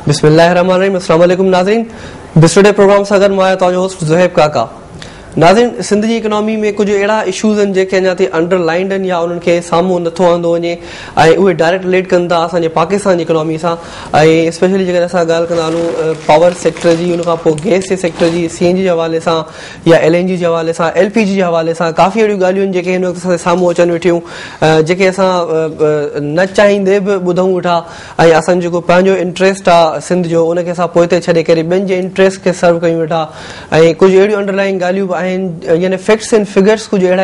بسم اللہ الرحمن الرحیم. السلام علیکم ناظرین. ڈے پروگرام سے اگر میں تو ہوسٹ زہیب کاکا. ناظرین, سندھ کی اکنامی میں کچھ اڑا ایشوز ہیں جے انجا انڈر لائنڈ ہیں یا ان کے ساموں نتو آندو وے وہ ڈائریکٹ ریلیٹ کن تا اصل پاکستان کی اکنامی سے. اسپیشلی جگہ اصل گال کر پاور سیکٹر کی ان گیس کے سیکٹر کی CNG کے حوالے سے یا LNG کے حوالے سے LPG کے حوالے سے کافی اڑی گالوں جو وقت ساموں اچن ویٹھوں جے نہ چاہیے بھی بدھوں وٹھا اصل انٹرسٹ سندھ جو ان کے پوتے چھڑے کر بین کے انٹرسٹ کے سرو کيوں ویٹھا. کچھ اڑیوں انڈر لائن گالوں یعنی فیکٹس اینڈ فگرس کچھ اڑا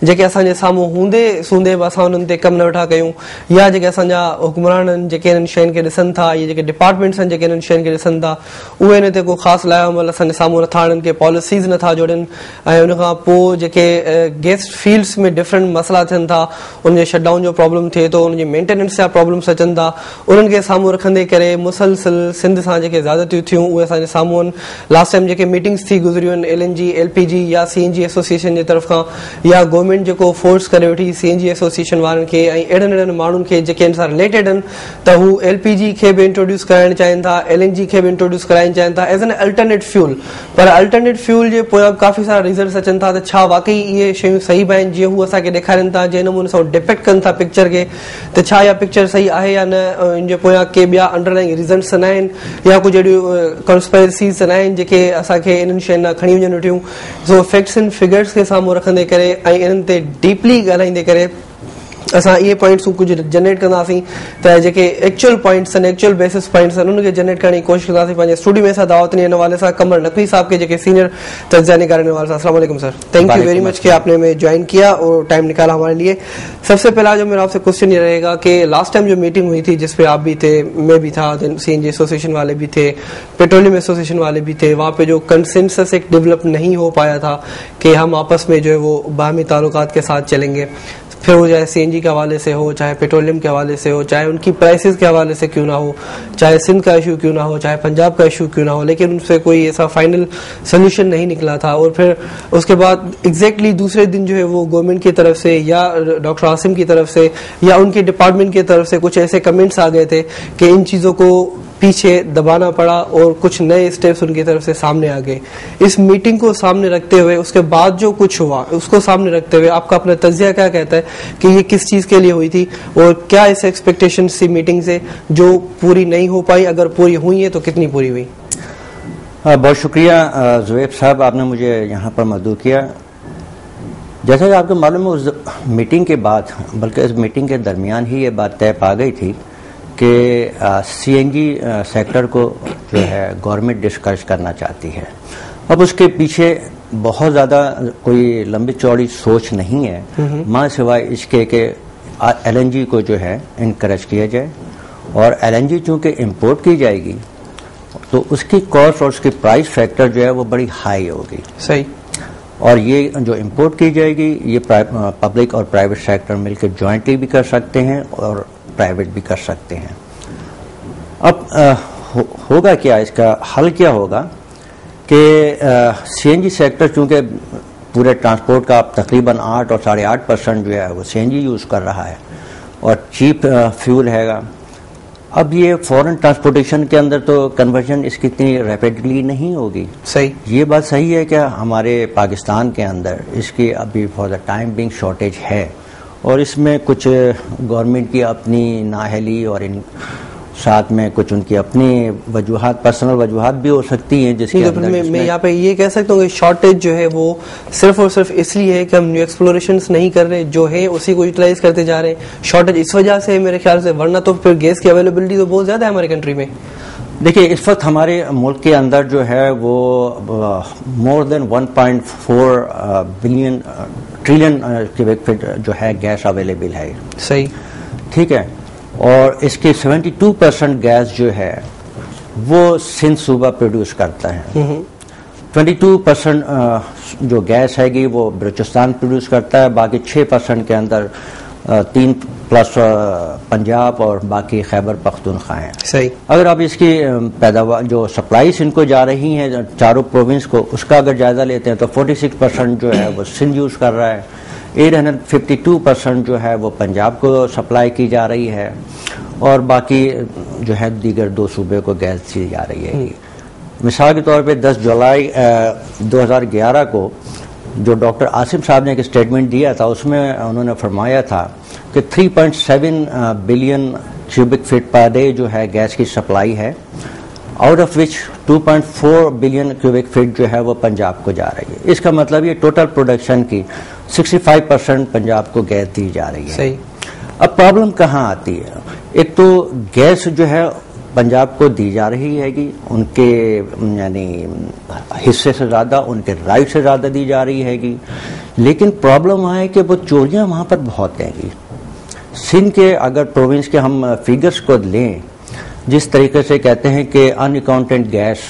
جے اصل ساموں ہوندے سوندے ان کم نہ وٹھا کيوں یا جے اصا حکمران جے ان شين کے ڈسن تھا یا ڈپارٹمنٹس جے ان شين کے ڈسن تھا وہ ان کو خاص لایا عمل اصل ساموں نتھا آنن کے پالیسیز نتھا جوڑن. ان گیس فیلڈس میں ڈفرنٹ مسئلہ تھن تھا ان کے شٹ ڈاؤن جو پرابلم تھے تو ان مینٹیننس جا پرابلمس اچن تھا ان کے ساموں رکھندے کرے مسلسل سندھ سے زیادتیوں تھيوں وہ اصل ساموں لاسٹ ٹائم جو میٹنگس تھی گزریوں LNG LPG یا CNG ایسوسیشن کی طرف یا گورنمنٹ جو فورس کرے ویٹھی CNG ایسوسیشن والن کے اڑن مانن کے ان سے ریلیٹڈ تو وہ LPG کے بھی انٹروڈیوس کرائن چاہن تھا LNG کے بھی انٹروڈیوس کرائن چاہن تھا as an alternate fuel. Per alternate fuel کے پویا کافی سارا ریزلٹس اچن تھا تو واقعی یہ شیوں صحیح بھی جی وہ اصل ڈیکھارن تھا جن نمونے سے ڈپیکٹ کن تھا پکچر کے تو یا پکچر صحیح ہے یا نہ ان کے پویا کے بیا انڈر لائن ریزنس نہ یا کچھ کنسپیرسیز نہ جے اصل ان شين کھڑی وجن ویٹھوں. سو فیکٹس اینڈ فگرس کے ساموں رکھندے کرے ان ڈیپلی ڳالهائيندے کرے اساں یہ پوائنٹس کچھ جنریٹ کنداسیں تو actual points actual basis points ان کے جنریٹ کرنے کی کوشش کنداسیں. پنجے اسٹوڈیو میں دعوت نہیں حوالے سے قمر نقوی صاحب کے سینئر تجزیہ نگار حوالے سے. السلام علیکم سر, تھینک یو ویری مچ کہ آپ نے ہمیں جوائن کیا اور ٹائم نکالا ہمارے لیے. سب سے پہلا جو میرا آپ سے کوشچن یہ رہے گا کہ لاسٹ ٹائم جو میٹنگ ہوئی تھی جس پہ آپ بھی تھے, میں بھی تھا, CNG ایسوسیشن والے بھی تھے, پیٹرولیم ایسوسیشن والے بھی تھے, وہاں پہ جو کنسنسس ایک ڈیولپ نہیں ہو پایا تھا کہ ہم آپس میں جو ہے وہ باہمی تعلقات کے ساتھ چلیں گے, پھر وہ چاہے CNG کے حوالے سے ہو, چاہے پیٹرولیم کے حوالے سے ہو, چاہے ان کی پرائسز کے حوالے سے کیوں نہ ہو, چاہے سندھ کا ایشو کیوں نہ ہو, چاہے پنجاب کا ایشو کیوں نہ ہو, لیکن ان سے کوئی ایسا فائنل سولوشن نہیں نکلا تھا. اور پھر اس کے بعد ایگزیکٹلی دوسرے دن جو ہے وہ گورنمنٹ کی طرف سے یا ڈاکٹر عاصم کی طرف سے یا ان کے ڈپارٹمنٹ کی طرف سے کچھ ایسے کمنٹس آ گئے تھے کہ ان چیزوں کو پیچھے دبانا پڑا اور کچھ نئے اسٹیپس ان کی طرف سے سامنے آ گئے. اس میٹنگ کو سامنے رکھتے ہوئے, اس کے بعد جو کچھ ہوا اس کو سامنے رکھتے ہوئے آپ کا اپنا تجزیہ کیا کہتا ہے کہ یہ کس چیز کے لیے ہوئی تھی اور کیا اس ایکسپیکٹیشن سی میٹنگ سے جو پوری نہیں ہو پائی, اگر پوری ہوئی ہے تو کتنی پوری ہوئی؟ بہت شکریہ زہیب صاحب, آپ نے مجھے یہاں پر مدعو کیا. جیسا کہ آپ کو معلوم ہے اس میٹنگ کے بعد, بلکہ اس میٹنگ کے درمیان ہی یہ بات طے پا گئی تھی کہ CNG سیکٹر کو جو ہے گورنمنٹ ڈسکریج کرنا چاہتی ہے. اب اس کے پیچھے بہت زیادہ کوئی لمبی چوڑی سوچ نہیں ہے, ماں سوائے اس کے کہ LNG کو جو ہے انکریج کیا جائے, اور LNG چونکہ امپورٹ کی جائے گی تو اس کی کاسٹ اور اس کی پرائس فیکٹر جو ہے وہ بڑی ہائی ہوگی. صحیح. اور یہ جو امپورٹ کی جائے گی یہ پبلک اور پرائیویٹ سیکٹر مل کے جوائنٹلی بھی کر سکتے ہیں اور پرائیویٹ بھی کر سکتے ہیں. اب ہوگا کیا, اس کا حل کیا ہوگا کہ CNG سیکٹر چونکہ پورے ٹرانسپورٹ کا تقریباً 8 اور 8.5% جو ہے وہ CNG یوز کر رہا ہے اور چیپ فیول ہے گا. اب یہ فورن ٹرانسپورٹیشن کے اندر تو کنورژن اس کی اتنی ریپڈلی نہیں ہوگی. صحیح. یہ بات صحیح ہے کہ ہمارے پاکستان کے اندر اس کی ابھی for the time being shortage ہے, اور اس میں کچھ گورنمنٹ کی اپنی نااہلی اور ان ساتھ میں کچھ ان کی اپنی وجوہات, پرسنل وجوہات بھی ہو سکتی ہیں جس کے اندر میں یہاں پہ یہ کہہ سکتا ہوں کہ شارٹیج جو ہے وہ صرف اور صرف اس لیے ہے کہ ہم نیو ایکسپلوریشنز نہیں کر رہے, جو ہے اسی کو یوٹیلائز کرتے جا رہے ہیں. شارٹیج اس وجہ سے میرے خیال سے, ورنہ تو پھر گیس کی اویلیبلٹی تو بہت زیادہ ہے ہماری کنٹری میں. دیکھیے اس وقت ہمارے ملک کے اندر جو ہے وہ مور دین 1.4 بلین ٹریلین کیوبک فٹ جو ہے گیس اویلیبل ہے. صحیح. ٹھیک ہے, اور اس کی 72% گیس جو ہے وہ سندھ صوبہ پروڈیوس کرتا ہے. 22% جو گیس ہے گی وہ بلوچستان پروڈیوس کرتا ہے, باقی 6% کے اندر 3+ پنجاب اور باقی خیبر پختونخوا ہیں. صحیح. اگر آپ اس کی پیداوار جو سپلائیز ان کو جا رہی ہیں چاروں پروونس کو, اس کا اگر جائزہ لیتے ہیں تو 46% جو ہے وہ سندھ یوز کر رہا ہے, 852% جو ہے وہ پنجاب کو سپلائی کی جا رہی ہے, اور باقی جو ہے دیگر 2 صوبے کو گیس دی جا رہی ہے. مثال کے طور پہ 10 جولائی 2011 کو جو ڈاکٹر عاصم صاحب نے ایک اسٹیٹمنٹ دیا تھا، اس میں انہوں نے فرمایا تھا کہ 3.7 billion cubic feet per day جو ہے گیس کی سپلائی ہے، out of which 2.4 billion cubic feet جو ہے وہ پنجاب کو جا رہی ہے. اس کا مطلب یہ ٹوٹل پروڈکشن کی 65% پنجاب کو گیس دی جا رہی ہے. صحیح. اب پرابلم کہاں آتی ہے؟ ایک تو گیس جو ہے پنجاب کو دی جا رہی ہے گی، ان کے یعنی حصے سے زیادہ، ان کے رائٹ سے زیادہ دی جا رہی ہے گی، لیکن پرابلم وہاں ہے کہ وہ چوریاں وہاں پر بہت ہیں گی. سندھ کے اگر پروونس کے ہم فگرز کو لیں، جس طریقے سے کہتے ہیں کہ ان اکاؤنٹڈ گیس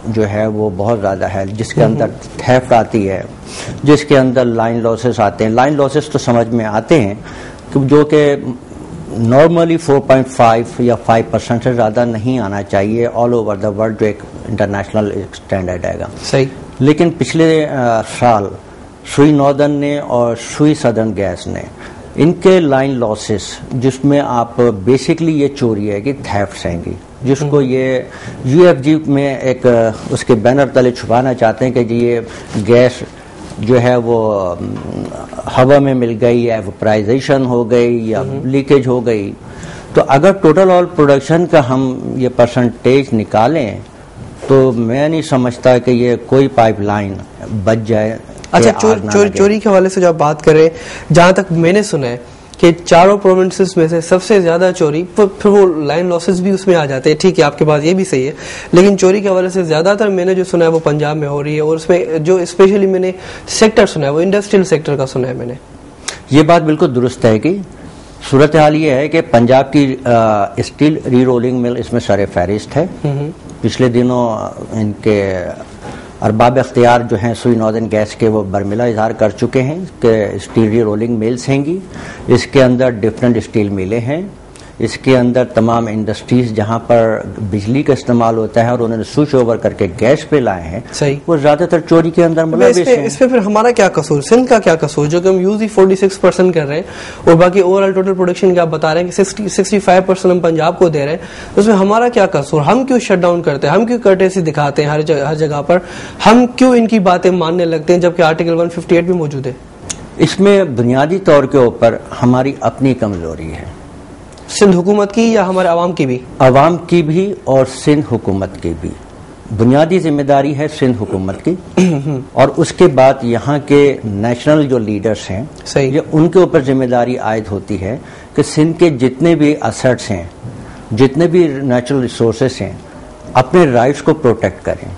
جو ہے وہ بہت زیادہ ہے، جس کے اندر تھیفٹ آتی ہے، جس کے اندر لائن لاسز آتے ہیں. لائن لاسز تو سمجھ میں آتے ہیں جو کہ نارملی 4.5 یا 5% سے زیادہ نہیں آنا چاہیے آل اوور دا ورلڈ، جو ایک انٹرنیشنل اسٹینڈرڈ ہے گا. صحیح. لیکن پچھلے سال سوئی ناردرن نے اور سوئی سدرن گیس نے ان کے لائن لاسز، جس میں آپ بیسکلی یہ چوری ہے کہ تھیفٹس ہیں گی، جس کو یہ UFG میں ایک اس کے بینر تلے چھپانا چاہتے ہیں کہ جی یہ گیس جو ہے وہ ہوا میں مل گئی یا ایوپرائزیشن ہو گئی یا لیکیج ہو گئی. تو اگر ٹوٹل آل پروڈکشن کا ہم یہ پرسنٹیج نکالیں تو میں نہیں سمجھتا کہ یہ کوئی پائپ لائن بچ جائے. اچھا، چوری کے حوالے سے جب بات کریں، جہاں تک میں نے سنا ہے کہ چاروں پروونسز میں سے سب سے زیادہ چوری، پھر وہ لائن لاسز بھی اس میں آ جاتے ہیں. ٹھیک ہے، آپ کے پاس یہ بھی صحیح ہے، لیکن چوری کے حوالے سے زیادہ تر میں نے جو سنا ہے وہ پنجاب میں ہو رہی ہے، اور اس میں جو اسپیشلی میں نے سیکٹر سنا ہے وہ انڈسٹریل سیکٹر کا سنا ہے میں نے. یہ بات بالکل درست ہے کہ صورتحال یہ ہے کہ پنجاب کی اسٹیل ری رولنگ مل اس میں سر فہرست ہے. پچھلے دنوں ان کے ارباب اختیار جو ہیں سوئی ناردرن گیس کے وہ برملا اظہار کر چکے ہیں کہ اسٹیل ری رولنگ میلز ہیں گی. اس کے اندر ڈفرینٹ اسٹیل میلیں ہیں، اس کے اندر تمام انڈسٹریز جہاں پر بجلی کا استعمال ہوتا ہے اور انہوں نے سوئچ اوور کر کے گیس پہ لائے ہیں، وہ زیادہ تر چوری کے اندر ملوث ہیں. اس پہ پھر ہمارا کیا قصور، سندھ کا کیا قصور، جو کہ ہم یوز ہی 46% کر رہے ہیں اور باقی اوور آل ٹوٹل پروڈکشن کا آپ بتا رہے ہیں کہ 65% ہم پنجاب کو دے رہے ہیں. اس میں ہمارا کیا قصور؟ ہم کیوں شٹ ڈاؤن کرتے ہیں؟ ہم کیوں کرٹیسی دکھاتے ہیں ہر جگہ پر؟ ہم کیوں ان کی باتیں ماننے لگتے ہیں جبکہ آرٹیکل 158 بھی موجود ہے؟ اس میں بنیادی طور کے اوپر ہماری اپنی کمزوری ہے، سندھ حکومت کی یا ہمارے عوام کی بھی؟ عوام کی بھی اور سندھ حکومت کی بھی. بنیادی ذمہ داری ہے سندھ حکومت کی، اور اس کے بعد یہاں کے نیشنل جو لیڈرز ہیں یہ ان کے اوپر ذمہ داری عائد ہوتی ہے کہ سندھ کے جتنے بھی اسٹس ہیں، جتنے بھی نیچرل ریسورسز ہیں، اپنے رائٹس کو پروٹیکٹ کریں.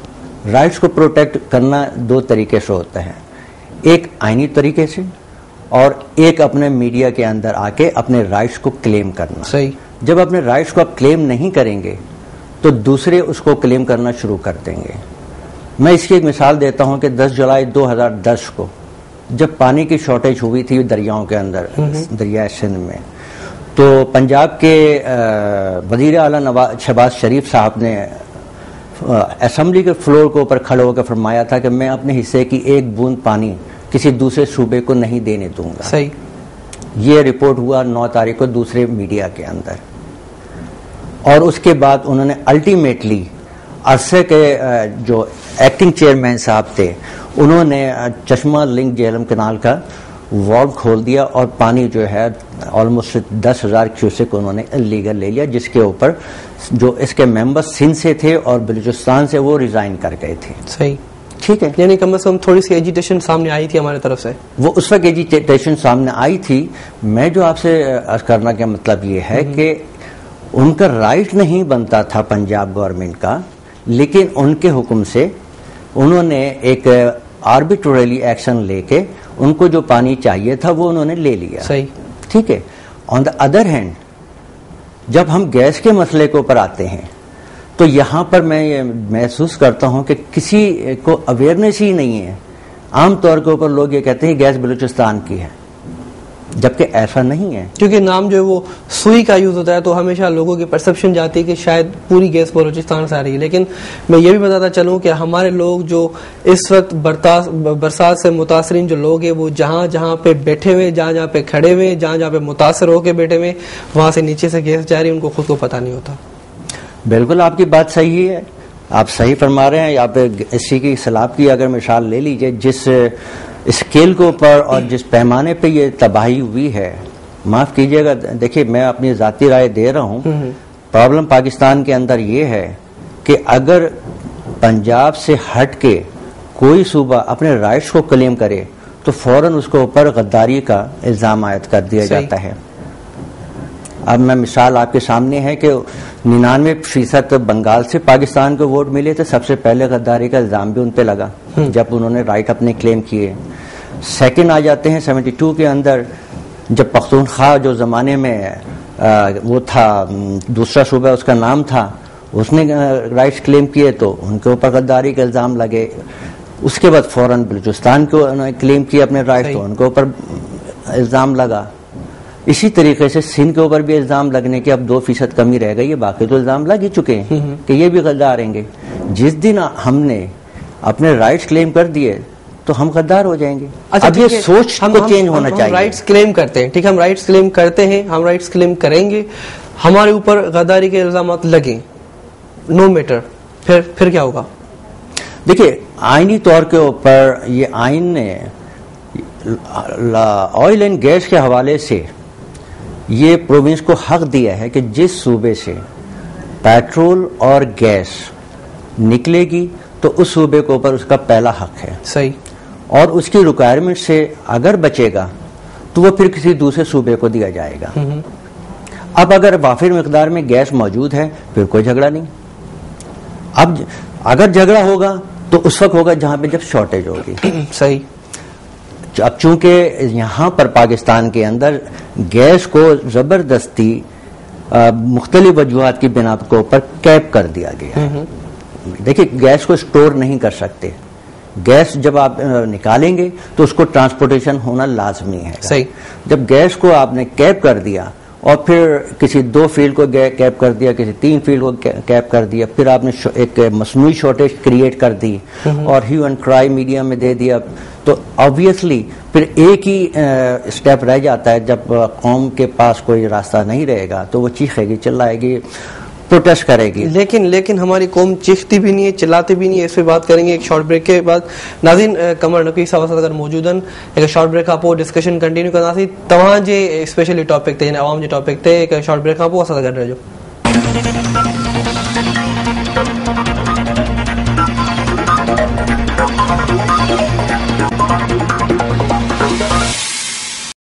رائٹس کو پروٹیکٹ کرنا 2 طریقے سے ہوتا ہے، ایک آئینی طریقے سے اور ایک اپنے میڈیا کے اندر آ کے اپنے رائٹس کو کلیم کرنا. صحیح. جب اپنے رائٹس کو آپ کلیم نہیں کریں گے تو دوسرے اس کو کلیم کرنا شروع کر دیں گے. میں اس کی ایک مثال دیتا ہوں کہ 10 جولائی 2010 کو جب پانی کی شارٹیج ہوئی تھی دریاؤں کے اندر، دریائے سندھ میں، تو پنجاب کے وزیر اعلیٰ شہباز شریف صاحب نے اسمبلی کے فلور کے اوپر کھڑے ہو کر فرمایا تھا کہ میں اپنے حصے کی ایک بوند پانی کسی دوسرے صوبے کو نہیں دینے دوں گا. صحیح. یہ رپورٹ ہوا 9 تاریخ کو دوسرے میڈیا کے اندر، اور اس کے بعد انہوں نے الٹیمیٹلی عرصے کے جو ایکٹنگ چیئرمین صاحب تھے انہوں نے چشمہ لنک جہلم کنال کا والو کھول دیا اور پانی جو ہے آلموسٹ 10,000 کیوسک انہوں نے انلیگل لے لیا، جس کے اوپر جو اس کے ممبر سندھ سے تھے اور بلوچستان سے وہ ریزائن کر گئے تھے. صحیح. ٹھیک ہے، یعنی کم از کم تھوڑی سی ایجیٹیشن سامنے آئی تھی ہمارے طرف سے. وہ اس وقت ایجیٹیشن سامنے آئی تھی. میں جو آپ سے عرض کرنا کا مطلب یہ ہے کہ ان کا رائٹ نہیں بنتا تھا پنجاب گورنمنٹ کا، لیکن ان کے حکم سے انہوں نے ایک آربیٹریلی ایکشن لے کے ان کو جو پانی چاہیے تھا وہ انہوں نے لے لیا. صحیح. ٹھیک ہے. آن دا ادر ہینڈ جب ہم گیس کے مسئلے کے اوپر آتے ہیں تو یہاں پر میں یہ محسوس کرتا ہوں کہ کسی کو اویئرنیس ہی نہیں ہے. عام طور کے اوپر لوگ یہ کہتے ہیں گیس بلوچستان کی ہے. جبکہ ایسا نہیں ہے. کیونکہ نام جو ہے وہ سوئی کا یوز ہوتا ہے تو ہمیشہ لوگوں کی پرسپشن جاتی ہے کہ شاید پوری گیس بلوچستان سے آ رہی ہے. لیکن میں یہ بھی بتاتا چلوں کہ ہمارے لوگ جو اس وقت برسات سے متاثرین جو لوگ ہیں وہ جہاں جہاں پہ بیٹھے ہوئے, جہاں جہاں پہ کھڑے ہوئے, جہاں جہاں پہ متاثر ہو کے بیٹھے ہوئے, وہاں سے نیچے سے گیس جا رہی ہے, ان کو خود کو پتہ نہیں ہوتا. بالکل آپ کی بات صحیح ہے, آپ صحیح فرما رہے ہیں. آپ اسی کی سیلاب کی اگر مثال لے لیجئے, جس اسکیل کے اوپر اور جس پیمانے پہ یہ تباہی ہوئی ہے, معاف کیجئے گا, دیکھیے میں اپنی ذاتی رائے دے رہا ہوں. پرابلم پاکستان کے اندر یہ ہے کہ اگر پنجاب سے ہٹ کے کوئی صوبہ اپنے رائٹس کو کلیم کرے تو فوراً اس کے اوپر غداری کا الزام عائد کر دیا جاتا ہے. اب میں مثال آپ کے سامنے ہے کہ 99% بنگال سے پاکستان کو ووٹ ملے تو سب سے پہلے غداری کا الزام بھی ان پہ لگا جب انہوں نے رائٹ اپنے کلیم کیے. سیکنڈ آ جاتے ہیں 72 کے اندر, جب پختونخوا جو زمانے میں وہ تھا دوسرا صوبہ اس کا نام تھا, اس نے رائٹس کلیم کیے تو ان کے اوپر غداری کے الزام لگے. اس کے بعد فوراً بلوچستان کو کلیم کیا اپنے رائٹ تو ان کے اوپر الزام لگا. اسی طریقے سے سندھ کے اوپر بھی الزام لگنے کی اب 2% کمی رہ گئی ہے, باقی تو الزام لگ ہی چکے ہیں کہ یہ بھی غدار ہیں گے. جس دن ہم نے اپنے رائٹس کلیم کر دیے تو ہم غدار ہو جائیں گے. اب یہ سوچ کو چینج ہونا چاہیے. رائٹس کلیم کرتے ہیں, ٹھیک ہے, ہم رائٹس کلیم کرتے ہیں, ہم رائٹس کلیم کریں گے, ہمارے اوپر غداری کے الزامات لگیں, نو میٹر, پھر کیا ہوگا؟ دیکھیے آئینی طور کے اوپر یہ آئین نے آئل اینڈ گیس کے حوالے سے یہ پروونس کو حق دیا ہے کہ جس صوبے سے پیٹرول اور گیس نکلے گی تو اس صوبے کے اوپر اس کا پہلا حق ہے. صحیح. اور اس کی ریکوائرمنٹ سے اگر بچے گا تو وہ پھر کسی دوسرے صوبے کو دیا جائے گا. اب اگر وافر مقدار میں گیس موجود ہے پھر کوئی جھگڑا نہیں. اب اگر جھگڑا ہوگا تو اس وقت ہوگا جہاں پہ جب شارٹیج ہوگی. صحیح. اب چونکہ یہاں پر پاکستان کے اندر گیس کو زبردستی مختلف وجوہات کی بنا کے اوپر کیپ کر دیا گیا ہے. دیکھیں گیس کو اسٹور نہیں کر سکتے, گیس جب آپ نکالیں گے تو اس کو ٹرانسپورٹیشن ہونا لازمی ہے. صحیح. جب گیس کو آپ نے کیپ کر دیا اور پھر کسی 2 فیلڈ کو کیپ کر دیا, کسی 3 فیلڈ کو کیپ کر دیا, پھر آپ نے ایک مصنوعی شارٹیج کریٹ کر دی اور ہیو اینڈ کرائی میڈیا میں دے دیا, تو آبویسلی پھر ایک ہی اسٹیپ رہ جاتا ہے. جب قوم کے پاس کوئی راستہ نہیں رہے گا تو وہ چیخے گی, چلائے گی, پروٹیسٹ کرے گی. لیکن ہماری قوم چیختی بھی نہیں ہے, چلاتی بھی نہیں ہے. اس پہ بات کریں گے ایک شارٹ بریک کے بعد. ناظرین قمر نقوی صاحب اگر موجودن ایک شارٹ بریک آپ ڈسکشن کنٹینیو کرنا سی تمام جو اسپیشلی ٹاپک تھے, عوام جو ٹاپک تھے, ایک شارٹ بریک آپ اگر رہ جو.